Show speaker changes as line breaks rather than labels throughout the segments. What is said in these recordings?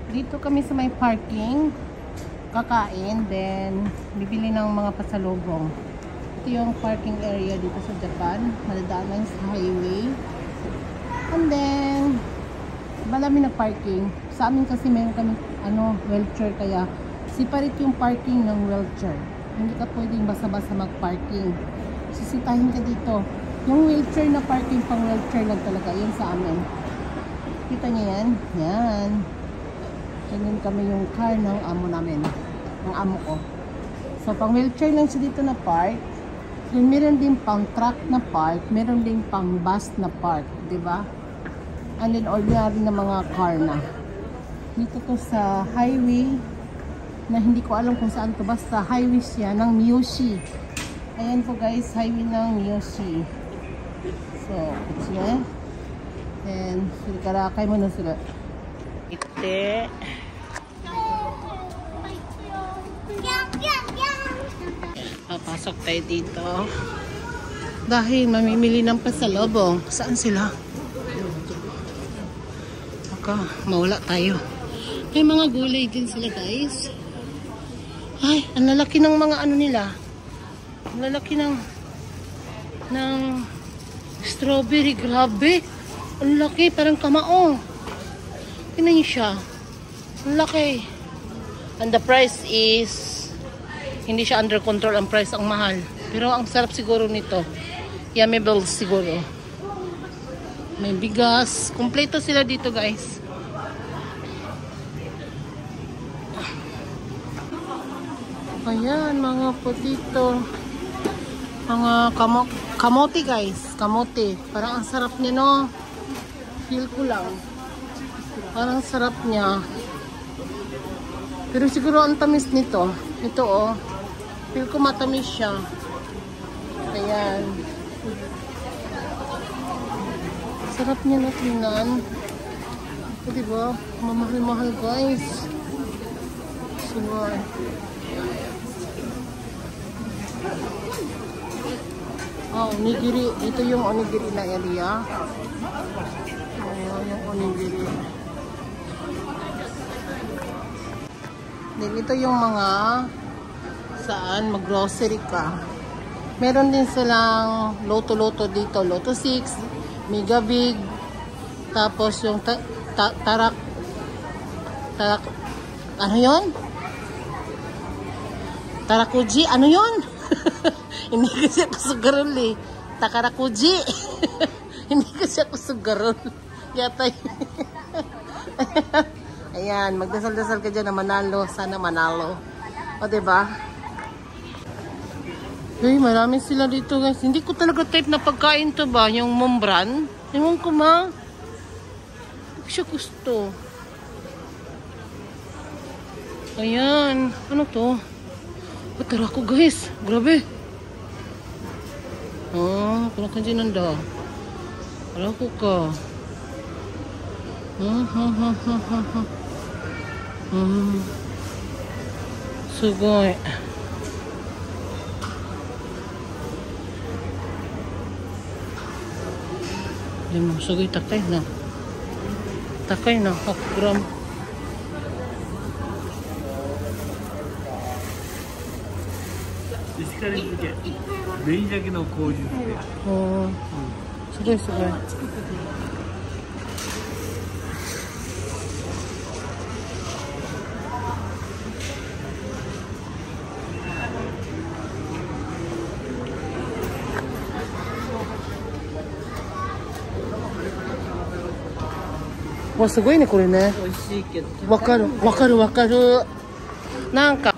Dito kami sa may parking, kakain, then bibili ng mga pasalubong. Ito yung parking area dito sa Japan. Madadaanan sa highway. And then, marami na parking. Sa amin kasi meron kami wheelchair, kaya separate yung parking ng wheelchair. Hindi ka pwedeng basa-basa mag-parking. Sisitahin ka dito. Yung wheelchair na parking, pang wheelchair lang talaga. Yan sa amin. Kita niyo yan? Yan. Ganyan kami yung car ng amo namin. Ng amo ko. So, pang wheelchair lang siya dito na park. Then, meron din pang truck na park. Meron din pang bus na park. Diba? And then, ordinary na mga car na. Dito to sa highway na hindi ko alam kung saan to. Basta highway siya ng Miyoshi. Ayan po guys, highway ng Miyoshi. So, siya. And, karakay mo na sila. Ite. Papasok tayo dito. Dahil mamimili ng pasalubong. Saan sila? Baka mawala tayo. May mga gulay din sila guys. Ay, ang lalaki ng mga ano nila. Ang lalaki ng strawberry. Grabe. Ang laki, parang kamao. Tingnan niyo siya. Ang laki. And the price is, hindi siya under control ang price, ang mahal. Pero ang sarap siguro nito. Yummy Bells siguro. May bigas. Kompleto sila dito guys. Ayan, mga potito. Mga kamote guys. Kamote. Parang ang sarap niya, no? Feel ko lang. Parang sarap niya. Pero siguro ang tamis nito. Ito oh. Feel ko matamis siya. Ayan. Sarap niya na tingnan. Ito diba? Mamahal-mahal guys. Sure. Oh, onigiri. Ito yung onigiri na area. Ayan, yung onigiri. Then, ito yung mga saan mag-grocery ka. Meron din silang Lotto dito. Lotto 6, Mega Big. Tapos yung tarak. Ano yun? Tarakuji. Ano yun? Hindi kasi ako sugarol eh. Takarakuji. Hindi kasi ako sugarol. Yata yun. Ayan, magdasal-dasal ka dyan na manalo. Sana manalo. O, diba? Uy, marami sila dito guys. Hindi ko talaga type na pagkain to ba? Yung Mombran. Ewan ko ma. Hindi ko siya gusto. Ayan. Ano to? Tara ko guys. Grabe. Ah, kung ka dyan nanda. Tara ko ka. Sugoi. Di mo, sugoi takay na. Takay na, 100 gram. Sugoi, sugoi. Wah, すごいねこれね。美味しいけど。わかる、わかる、わかる。なんか。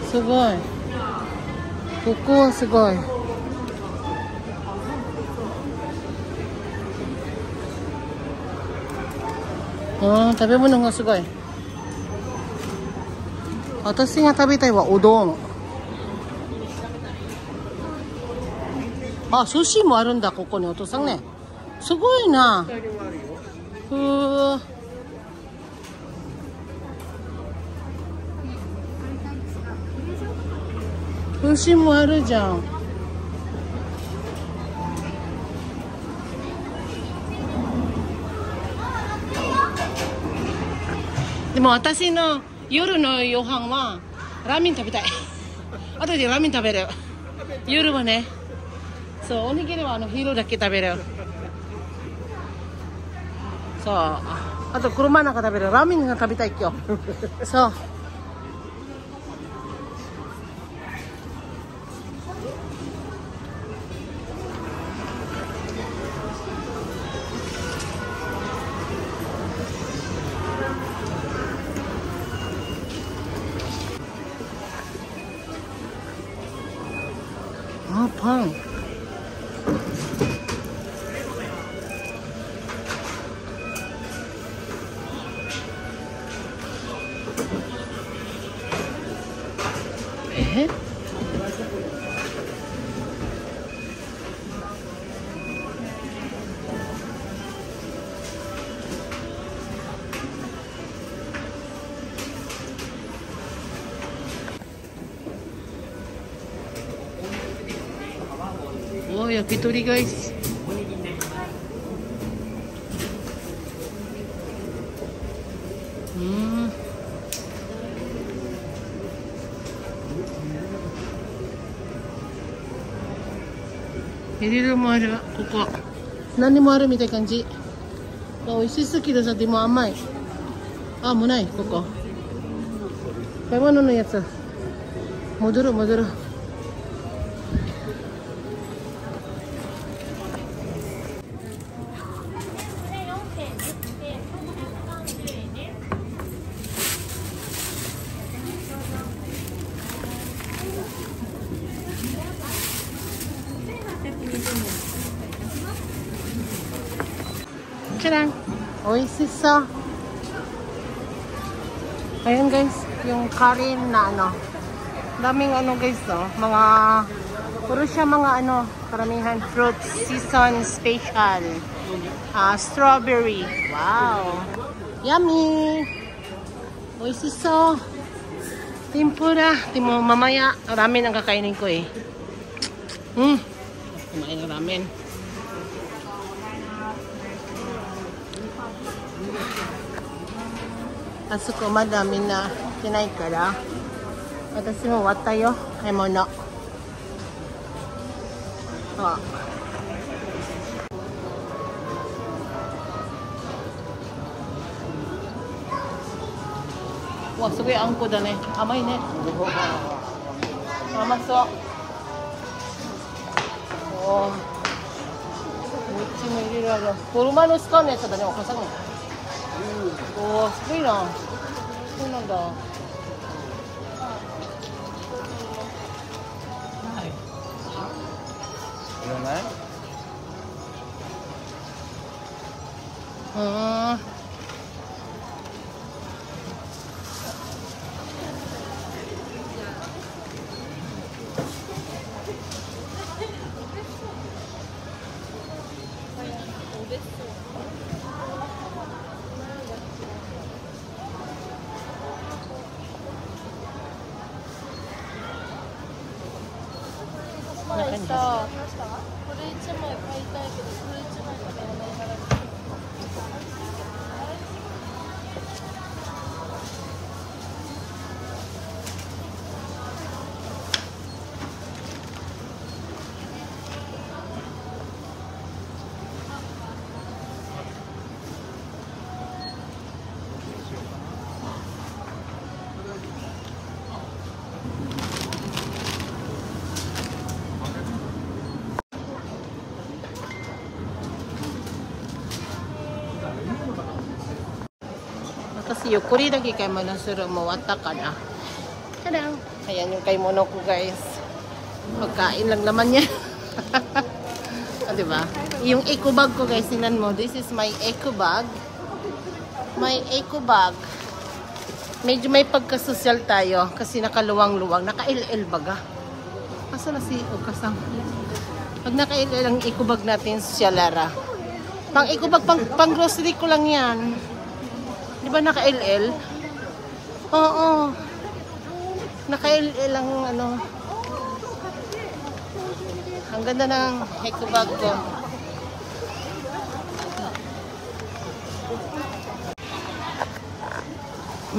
すごい。ここはすごい。ああ、食べ物がすごい。私が食べたいはうどん。あ、寿司もあるんだ、ここにお父さんね。すごいな。ふー。Sushi mo aru dyan. Demo, watashi no yoru no yohan wa ramen tabetai. Ato de ramen taberu. Yoru wa ne. So, onigiri wa hiro dake taberu. So, あと車なんか食べるラーメンが食べたい今日そうあ、パンおー、焼き鳥がいいし。いろいろもある、ここ。何もあるみたいな感じ。美味しすぎるさ、でも甘い。あ、もうない、ここ。買い物のやつ。戻る、戻る。Charang. Oasis sa. Ayan guys, yung curry na ano. Daming ano guys, no? Mga puro siya mga ano, karamihan fruit season special. Strawberry. Wow. Yummy. Oasis sa. Tempura. Timo mamaya ramen ang kakainin ko eh. Kumain ng ramen. Aそこまだみんな来てないから私も終わったよ買い物。あわ、すごいあんこだね。甘いね。甘そう。おー、こっちも入れるある。車の使うのやつだね、お母さんも。おー、すごいな。そうなんだ。はい。いらない？これ1枚買いたいけど、これ1枚しか買えないから。Kasi yung kuri lagi kay manasuro mo wata ka na. Tadang! Ayan yung kay mono ko guys. Pagkain lang naman yan. Diba? Yung eco bag ko guys, sinan mo. This is my eco bag. My eco bag. Medyo may pagkasosyal tayo kasi nakaluwang-luwang. Naka-LL baga. Asa na si Okasang? Pag naka-LL ang eco bag natin, syalara. Pang eco bag, pang grocery ko lang yan. Di ba naka-LL? Oo. Naka-LL ang ano. Ang ganda ng eco bag ko.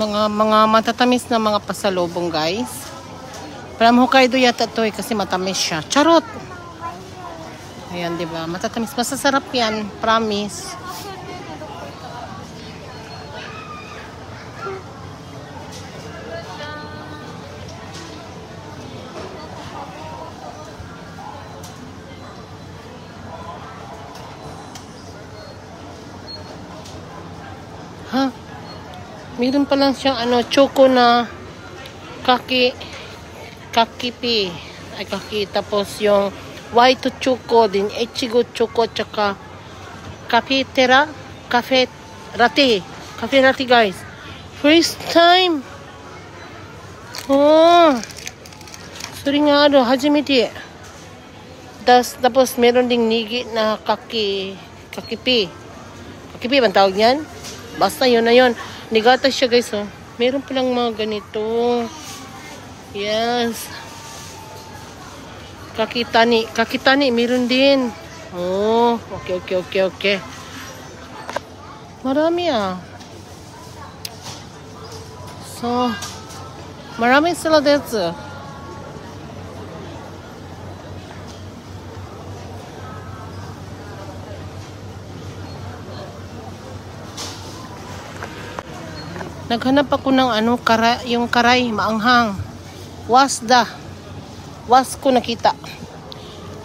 Mga matatamis na mga pasalubong, guys. From Hokkaido yata to kasi matamis siya. Charot! Ayan, di ba? Matatamis. Masasarap yan. Promise. Ha? Meron pa lang siyang choco na kakipi. Ay, kaki. Tapos yung white choco din. Ichigo choco. Tsaka cafe latte. Cafe latte, guys. First time. Oh. Sorry nga, hajimete. Tapos meron ding nigi na kakipi. Kakipi bang tawag niyan? Basta yun na yun. Nigata siya, guys, oh. Meron palang mga ganito. Yes. Kakitani, meron din. Oh, okay. Marami, ah. So, marami sila dito. Naghanap ako ng yung karay, maanghang. Was ko nakita.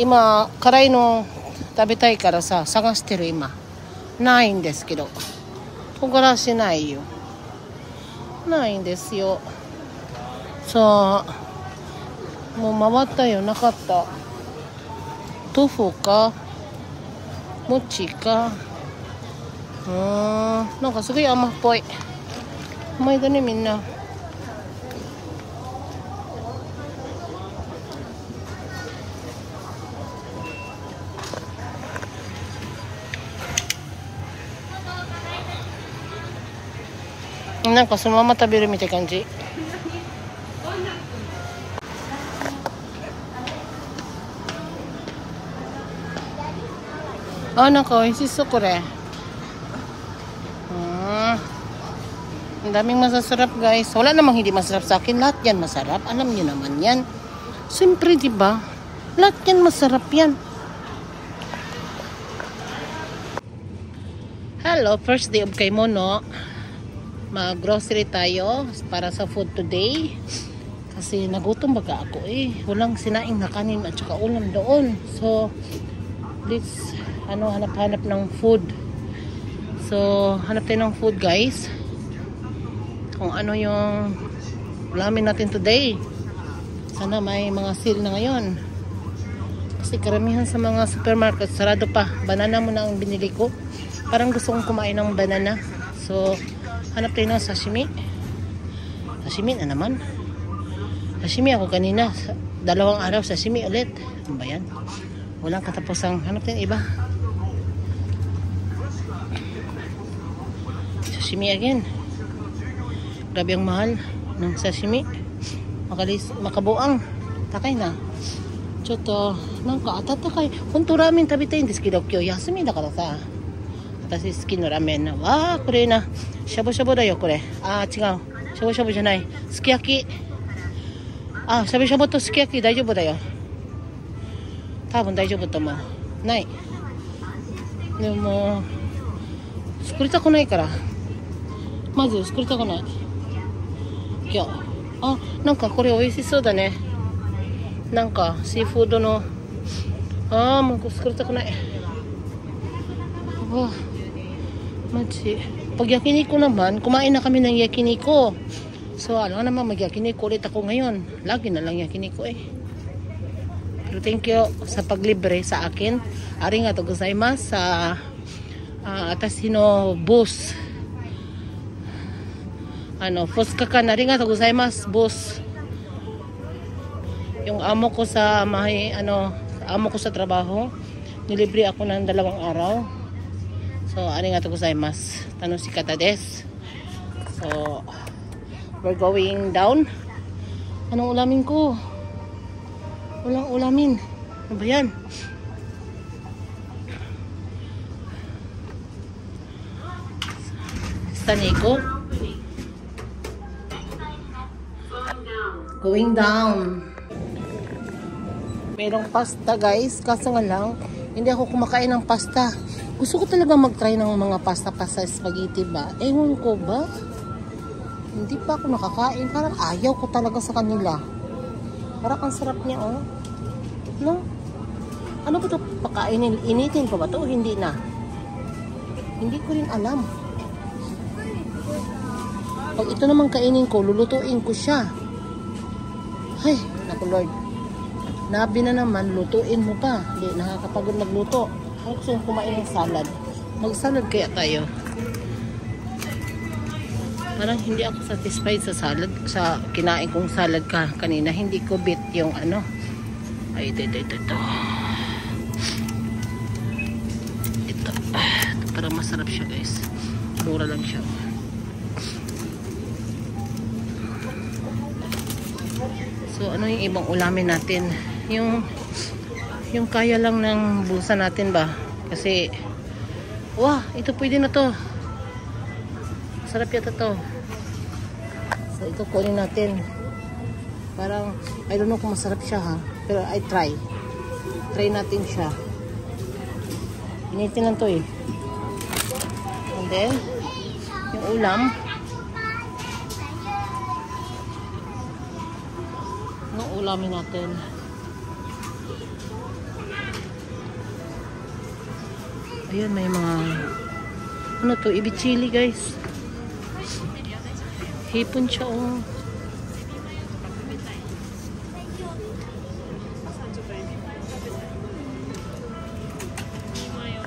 Ima, karay no, tabitay kara sa, sagashiteru ima. Naiんですけど。唐辛子ないよ。ないんですよ。そう。もう回ったよ、なかった。豆腐か餅か。なんかすごい甘っぽい。甘いだね、みんな。なんかそのまま食べるみたいな感じ。なんか美味しそうこれ。Ang daming masasarap, guys. Wala namang hindi masarap sa akin. Lahat yan masarap. Alam niyo naman yan. Siyempre, di ba? Lahat yan masarap yan. Hello, first day of Kaimono. Mag-grocery tayo para sa food today. Kasi nagutom baga ako eh. Walang sinaing na kanin at saka ulam doon. So, let's hanap-hanap ng food. So, hanap tayo ng food, guys. Kung ano yung ulamin natin today. Sana may mga sale na ngayon. Kasi karamihan sa mga supermarket sarado pa. Banana muna ang binili ko. Parang gusto kong kumain ng banana. So, hanap tayo ng sashimi. Sashimi na naman. Sashimi ako kanina. 2 araw sashimi ulit. Ano ba yan? Walang katapusang. Hanap tayo iba. Sashimi again. Grabe ang mahal ng sashimi. Makabuang. Takay na. Choto. Nanka atatakai. Honto ramen tabitaiんですけど、今日休みだからさ。私好きなラーメンな。わあ、これな。しゃぶしゃぶだよ、これ。違う。しゃぶしゃぶじゃない。すき焼き。しゃぶしゃぶとすき焼き大丈夫だよ。多分大丈夫と思う。ない。でも、作りたくないから。まず作りたくない。今日。なんかこれ美味しそうだね。なんかシーフードの。もう作りたくない。Machi. Pag yakiniku naman, kumain na kami ng yakiniku. So, naman mag-yakiniku ulit ako ngayon. Lagi na lang yakiniku eh. Pero thank you sa paglibre sa akin. Arigatou gozaimasu sa atashi no boss. Fuskakan, arigatou gozaimasu, boss. Yung amo ko sa amo ko sa trabaho, nilibre ako ng 2 araw. So, arigatou gozaimasu. Tanoshikatta desu. So, we're going down. Anong ulamin ko? Walang ulamin. Ano ba yan? Taniko. Going down. Merong pasta guys. Kaso nga lang, hindi ako kumakain ng pasta. Gusto ko talaga mag-try ng mga pasta-pasta spaghetti ba? Ewan ko ba? Hindi pa ako nakakain. Parang ayaw ko talaga sa kanila. Parang ang sarap niya, oh. No? Ano ba ito pakainin? Initin pa ba ito o hindi na? Hindi ko rin alam. Pag ito naman kainin ko, lulutuin ko siya. Ay, naku Lord. Nabi na naman, lutuin mo pa. Hindi, nakakapagod magluto. Ako gusto kong kumain ng salad. Mag-salad kaya tayo. Parang hindi ako satisfied sa salad. Sa kinain kong salad kanina. Hindi ko bit yung ano. Ay, ito. Ito. Parang masarap siya guys. Mura lang siya. So, ano yung ibang ulamin natin? Yung kaya lang ng bulsa natin ba? Kasi, wah, ito pwede na to. Sarap yata to. So, ito kunin natin. Parang, I don't know kung masarap siya ha. Pero, I try. Try natin siya. Initin lang to eh. And then, yung ulam. Ulamin natin. Ayun, may mga ano to, ibi chili guys. Hipon siya oh.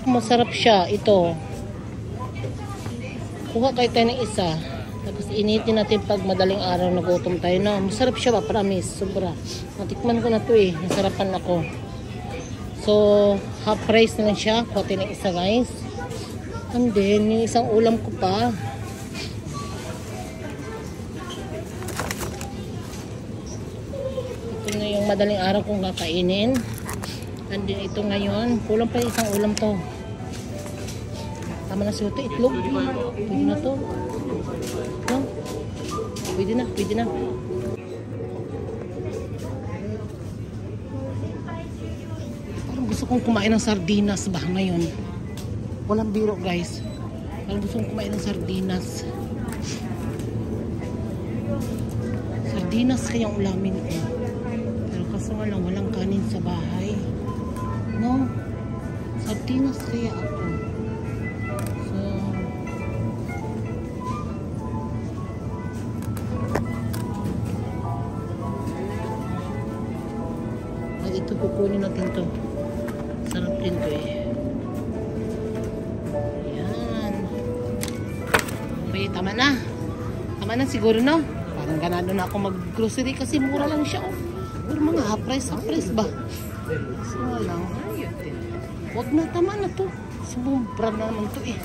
Masarap siya ito. Kuha kayo tayo ng isa. Tapos initin natin pag madaling araw nagutom tayo na. Masarap siya ba? Promise. Sobra. Natikman ko na to eh. Nasarapan ako. So, half price na lang siya. Kuha tayo ng isa guys. And then, yung isang ulam ko pa. Ito na yung madaling araw kong kakainin. And then, ito ngayon. Kulang pa yung isang ulam to. Tama na siya ito. Itlog. Pwede na to. No? Pwede na. Parang gusto kong kumain ng sardinas ba ngayon? Walang biro guys. Parang gusto kong kumain ng sardinas. Sardinas kayang ulamin ko. Pero kaso nga lang walang kanin sa bahay. No? Sardinas kaya ako. Ito kukunin natin to. Sarap din to eh. Yan. Okay, tama na. Tama na siguro no. Parang ganado na ako mag-grocery kasi mura lang siya oh. Pero mga half price ba? So lang. Wag na, tama na to. Sumubra na naman to eh.